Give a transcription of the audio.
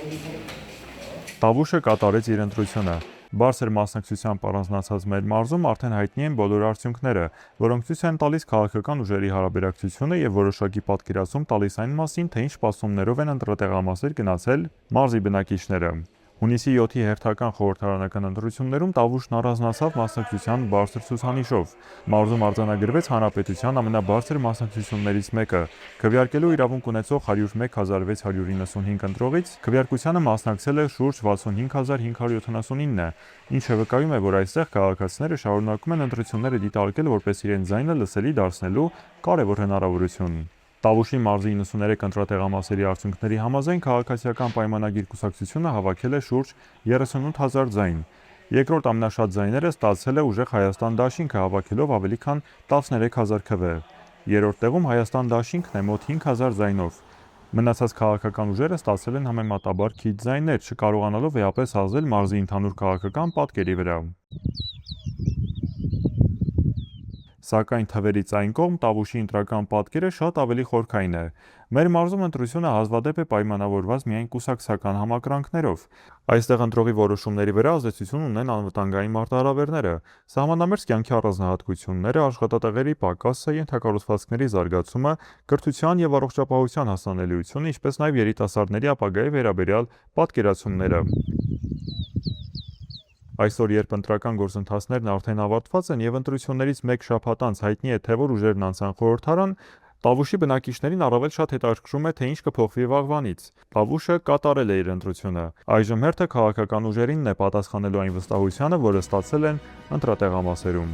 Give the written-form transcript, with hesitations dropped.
Տավուշը կատարեց իր ընտրությունը։ Բարձր մասնակցությամբ առանձնացած մեր մարզում արդեն հայտնի են բոլոր արդյունքները, որոնք ցույց են տալիս քաղաքական ուժերի հարաբերակցությունը եւ որոշակի պատկերացում տալիս այն մասին, թե ինչ սպասումներով են ընտրատեղամասեր գնացել մարզի բնակիչները։ Հունիսի 7-ի հերթական խորհրդարանական ընտրություններում Տավուշն առանձնացավ մասնակցության բարձր ցուցանիշով։ Մարզում արձանագրվեց հանրապետության ամենաբարձր մասնակցություններից մեկը։ Քվեարկելու իրավունք ունեցող 101,695 ընտրողից քվեարկությանը մասնակցել է շուրջ 65,579-ը, ինչը վկայում է, որ այստեղ քաղաքացիները շարունակում են ընտրությունները դիտարկել որպես իրենց ձայնը լսելի դարձնելու կարևոր հնարավորություն։ Տավուշի մարզի 93 ընտրատեղամասերի արդյունքների համաձայն քաղաքացիական պայմանագիր կուսակցությունը հավաքել է շուրջ 38,000 ձայն։ Երկրորդ ամենաշատ ձայները ստացել է ուժեղ Հայաստան դաշինքը հավաքելով ավելի քան 13,000 քվե։ Երրորդ տեղում Հայաստան դաշինքն է մոտ 5,000 ձայնով։ Մնացած քաղաքական ուժերը ստացել են համեմատաբար քիչ ձայներ, չկարողանալով էապես ազդել մարզի ընդհանուր քաղաքական պատկերի վրա։ Սակայն թվերից այն կողմ Տավուշի ընտրական պատկերը շատ ավելի խորքային է։ Մեր մարզում ընտրությունը հազվադեպ է պայմանավորված միայն կուսակցական համակրանքներով։ Այստեղ ընտրողի որոշումների վրա ազդեցություն ունեն անվտանգային մարտահրավերները, սահմանամերձ կյանքի առանձնահատկությունները, աշխատատեղերի պակասը, ենթակառուցվածքների զարգացումը, կրթության եւ առողջապահության հասանելիությունը, ինչպես նաեւ երիտասարդների ապագայի վերաբերյալ պատկերացումները։ Այսօր, երբ ընտրական գործընթացներն արդեն ավարտված են եւ ընտրություններից մեկ շաբաթ անց հայտնի է, թե որ ուժերն անցան խորհրդարան, Տավուշի բնակիչներին առավել շատ հետաքրքրում է, թե ինչ կփոխվի վաղվանից։ Տավուշը կատարել է իր ընտրությունը։ Այժմ հերթը քաղաքական ուժերինն է պատասխանելու այն վստահությանը, որը ստացել են ընտրատեղամասերում։